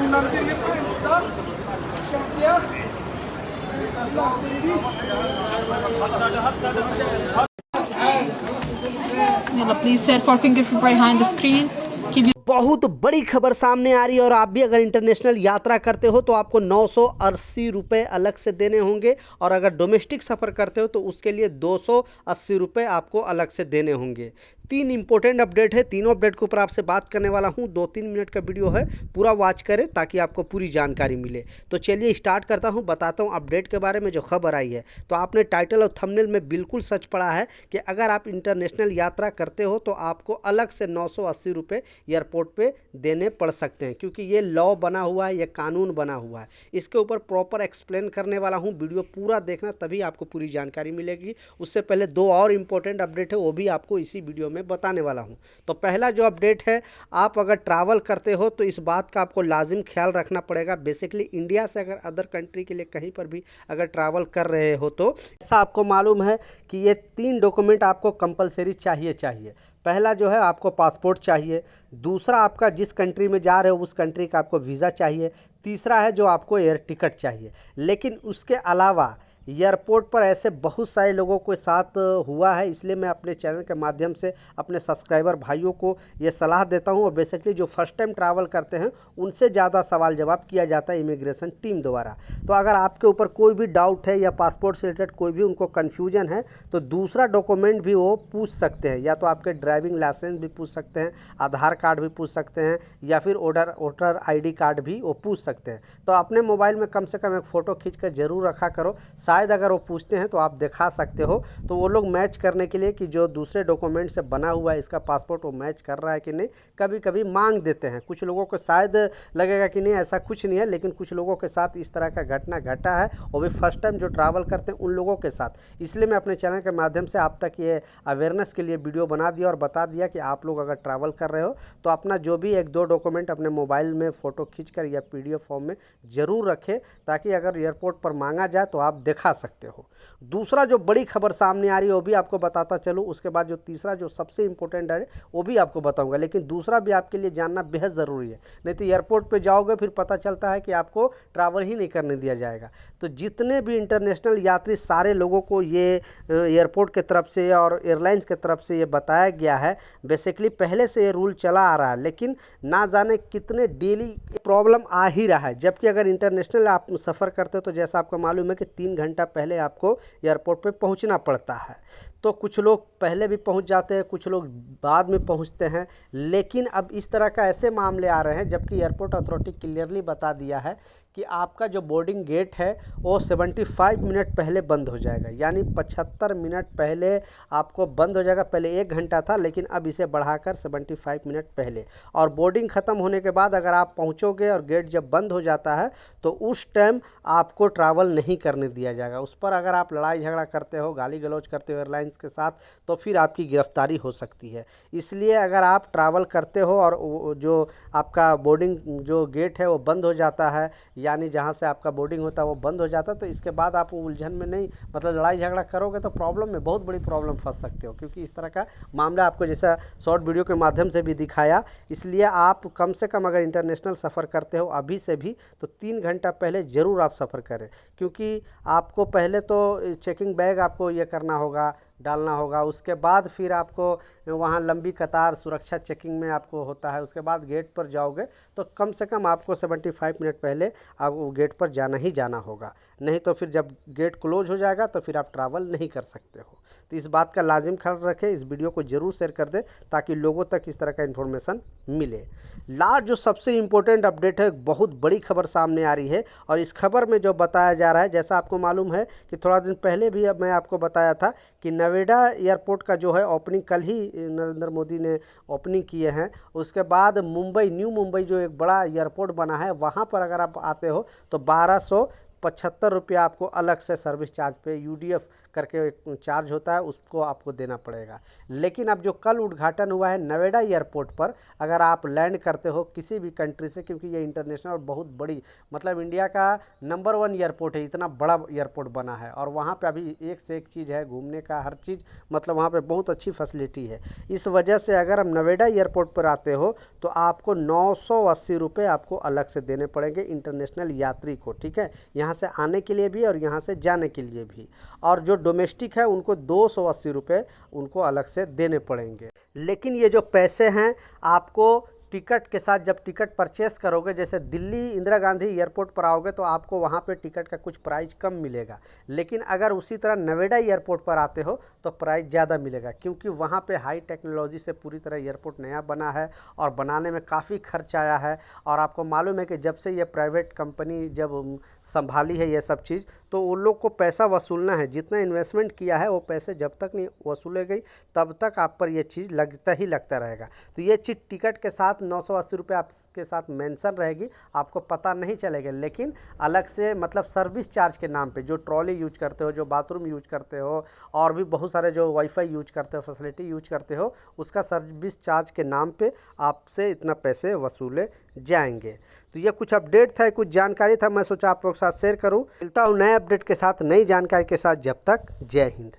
Please set for fingerprint behind the screen. बहुत बड़ी खबर सामने आ रही है और आप भी अगर इंटरनेशनल यात्रा करते हो तो आपको 980 रुपये अलग से देने होंगे और अगर डोमेस्टिक सफ़र करते हो तो उसके लिए 280 रुपये आपको अलग से देने होंगे। 3 इंपॉर्टेंट अपडेट है, तीनों अपडेट के ऊपर आपसे बात करने वाला हूं। 2-3 मिनट का वीडियो है, पूरा वॉच करें ताकि आपको पूरी जानकारी मिले। तो चलिए स्टार्ट करता हूं, बताता हूं अपडेट के बारे में जो खबर आई है। तो आपने टाइटल और थंबनेल में बिल्कुल सच पढ़ा है कि अगर आप इंटरनेशनल यात्रा करते हो तो आपको अलग से 980 रुपये एयरपोर्ट पे देने पड़ सकते हैं, क्योंकि ये लॉ बना हुआ है, ये कानून बना हुआ है। इसके ऊपर प्रॉपर एक्सप्लेन करने वाला हूँ, वीडियो पूरा देखना तभी आपको पूरी जानकारी मिलेगी। उससे पहले 2 और इम्पोर्टेंट अपडेट है, वो भी आपको इसी वीडियो में बताने वाला हूं। तो पहला जो अपडेट है, आप अगर ट्रैवल करते हो तो इस बात का आपको लाजिम ख्याल रखना पड़ेगा। बेसिकली इंडिया से अगर अदर कंट्री के लिए कहीं पर भी अगर ट्रैवल कर रहे हो तो ऐसा आपको मालूम है कि ये 3 डॉक्यूमेंट आपको कंपलसरी चाहिए। पहला जो है आपको पासपोर्ट चाहिए, दूसरा आपका जिस कंट्री में जा रहे हो उस कंट्री का आपको वीज़ा चाहिए, तीसरा है जो आपको एयर टिकट चाहिए। लेकिन उसके अलावा एयरपोर्ट पर ऐसे बहुत सारे लोगों के साथ हुआ है, इसलिए मैं अपने चैनल के माध्यम से अपने सब्सक्राइबर भाइयों को ये सलाह देता हूं। और बेसिकली जो फर्स्ट टाइम ट्रैवल करते हैं उनसे ज़्यादा सवाल जवाब किया जाता है इमिग्रेशन टीम द्वारा। तो अगर आपके ऊपर कोई भी डाउट है या पासपोर्ट से रिलेटेड कोई भी उनको कन्फ्यूजन है तो दूसरा डॉक्यूमेंट भी वो पूछ सकते हैं, या तो आपके ड्राइविंग लाइसेंस भी पूछ सकते हैं, आधार कार्ड भी पूछ सकते हैं, या फिर वोटर ID कार्ड भी वो पूछ सकते हैं। तो अपने मोबाइल में कम से कम एक फ़ोटो खींच कर जरूर रखा करो, शायद अगर वो पूछते हैं तो आप दिखा सकते हो। तो वो लोग मैच करने के लिए कि जो दूसरे डॉक्यूमेंट से बना हुआ है इसका पासपोर्ट वो मैच कर रहा है कि नहीं, कभी कभी मांग देते हैं। कुछ लोगों को शायद लगेगा कि नहीं ऐसा कुछ नहीं है, लेकिन कुछ लोगों के साथ इस तरह का घटना घटा है, और भी फर्स्ट टाइम जो ट्रैवल करते हैं उन लोगों के साथ। इसलिए मैं अपने चैनल के माध्यम से आप तक ये अवेयरनेस के लिए वीडियो बना दिया और बता दिया कि आप लोग अगर ट्रैवल कर रहे हो तो अपना जो भी 1-2 डॉक्यूमेंट अपने मोबाइल में फ़ोटो खींचकर या PDF फॉर्म में ज़रूर रखें, ताकि अगर एयरपोर्ट पर मांगा जाए तो आप दिखा सकते हो। दूसरा जो बड़ी खबर सामने आ रही है वो भी आपको बताता चलूँ, उसके बाद जो तीसरा जो सबसे इम्पोर्टेंट है वो भी आपको बताऊंगा। लेकिन दूसरा भी आपके लिए जानना बेहद ज़रूरी है, नहीं तो एयरपोर्ट पे जाओगे फिर पता चलता है कि आपको ट्रैवल ही नहीं करने दिया जाएगा। तो जितने भी इंटरनेशनल यात्री सारे लोगों को ये एयरपोर्ट के तरफ से और एयरलाइंस के तरफ से ये बताया गया है। बेसिकली पहले से ये रूल चला आ रहा है, लेकिन ना जाने कितने डेली प्रॉब्लम आ ही रहा है। जबकि अगर इंटरनेशनल आप सफ़र करते हो तो जैसा आपको मालूम है कि 3 घंटा पहले आपको एयरपोर्ट पे पहुंचना पड़ता है। तो कुछ लोग पहले भी पहुंच जाते हैं, कुछ लोग बाद में पहुंचते हैं। लेकिन अब इस तरह का ऐसे मामले आ रहे हैं, जबकि एयरपोर्ट अथॉरिटी क्लियरली बता दिया है कि आपका जो बोर्डिंग गेट है वो 75 मिनट पहले बंद हो जाएगा, यानी 75 मिनट पहले आपको बंद हो जाएगा। पहले 1 घंटा था, लेकिन अब इसे बढ़ाकर 75 मिनट पहले। और बोर्डिंग ख़त्म होने के बाद अगर आप पहुंचोगे और गेट जब बंद हो जाता है तो उस टाइम आपको ट्रैवल नहीं करने दिया जाएगा। उस पर अगर आप लड़ाई झगड़ा करते हो, गाली गलौज करते हो एयरलाइंस के साथ, तो फिर आपकी गिरफ्तारी हो सकती है। इसलिए अगर आप ट्रैवल करते हो और जो आपका बोर्डिंग जो गेट है वो बंद हो जाता है, यानी जहाँ से आपका बोर्डिंग होता है वो बंद हो जाता है, तो इसके बाद आप उलझन में नहीं, मतलब लड़ाई झगड़ा करोगे तो प्रॉब्लम में, बहुत बड़ी प्रॉब्लम फंस सकते हो। क्योंकि इस तरह का मामला आपको जैसा शॉर्ट वीडियो के माध्यम से भी दिखाया। इसलिए आप कम से कम अगर इंटरनेशनल सफ़र करते हो अभी से भी तो 3 घंटा पहले ज़रूर आप सफ़र करें, क्योंकि आपको पहले तो चेकिंग बैग आपको ये करना होगा, डालना होगा। उसके बाद फिर आपको वहाँ लंबी कतार सुरक्षा चेकिंग में आपको होता है। उसके बाद गेट पर जाओगे तो कम से कम आपको 75 मिनट पहले आप गेट पर जाना ही जाना होगा, नहीं तो फिर जब गेट क्लोज हो जाएगा तो फिर आप ट्रैवल नहीं कर सकते हो। तो इस बात का लाजिम ख्याल रखें, इस वीडियो को ज़रूर शेयर कर दें ताकि लोगों तक इस तरह का इन्फॉर्मेशन मिले। लास्ट जो सबसे इम्पोर्टेंट अपडेट है, बहुत बड़ी खबर सामने आ रही है, और इस खबर में जो बताया जा रहा है, जैसा आपको मालूम है कि थोड़ा दिन पहले भी अब मैं आपको बताया था कि नोएडा एयरपोर्ट का जो है ओपनिंग कल ही नरेंद्र मोदी ने ओपनिंग किए हैं। उसके बाद मुंबई, न्यू मुंबई जो एक बड़ा एयरपोर्ट बना है, वहाँ पर अगर आप आते हो तो 1275 रुपया आपको अलग से सर्विस चार्ज पे UDF करके एक चार्ज होता है, उसको आपको देना पड़ेगा। लेकिन अब जो कल उद्घाटन हुआ है नोएडा एयरपोर्ट पर, अगर आप लैंड करते हो किसी भी कंट्री से, क्योंकि ये इंटरनेशनल और बहुत बड़ी मतलब इंडिया का नंबर 1 एयरपोर्ट है, इतना बड़ा एयरपोर्ट बना है और वहाँ पे अभी एक से एक चीज़ है घूमने का, हर चीज़ मतलब वहाँ पे बहुत अच्छी फैसिलिटी है। इस वजह से अगर हम नोएडा एयरपोर्ट पर आते हो तो आपको 980 रुपये आपको अलग से देने पड़ेंगे इंटरनेशनल यात्री को, ठीक है, यहाँ से आने के लिए भी और यहाँ से जाने के लिए भी। और जो डोमेस्टिक है उनको 280 रुपये उनको अलग से देने पड़ेंगे। लेकिन ये जो पैसे हैं आपको टिकट के साथ जब टिकट परचेस करोगे, जैसे दिल्ली इंदिरा गांधी एयरपोर्ट पर आओगे तो आपको वहाँ पे टिकट का कुछ प्राइस कम मिलेगा, लेकिन अगर उसी तरह नोएडा एयरपोर्ट पर आते हो तो प्राइस ज़्यादा मिलेगा, क्योंकि वहाँ पे हाई टेक्नोलॉजी से पूरी तरह एयरपोर्ट नया बना है और बनाने में काफ़ी खर्च आया है। और आपको मालूम है कि जब से ये प्राइवेट कंपनी जब संभाली है ये सब चीज़, तो उन लोग को पैसा वसूलना है, जितना इन्वेस्टमेंट किया है वो पैसे जब तक नहीं वसूले गई तब तक आप पर ये चीज़ लगता ही लगता रहेगा। तो ये चीज़ टिकट के साथ 980 रुपये आपके साथ मेंशन रहेगी, आपको पता नहीं चलेगा। लेकिन अलग से मतलब सर्विस चार्ज के नाम पे जो ट्रॉली यूज करते हो, जो बाथरूम यूज करते हो और भी बहुत सारे जो वाईफाई यूज करते हो, फैसिलिटी यूज करते हो, उसका सर्विस चार्ज के नाम पे आपसे इतना पैसे वसूले जाएंगे। तो ये कुछ अपडेट था, कुछ जानकारी था, मैं सोचा आप लोग के साथ शेयर करूं। मिलता हूं नए अपडेट के साथ, नई जानकारी के साथ। जब तक जय हिंद।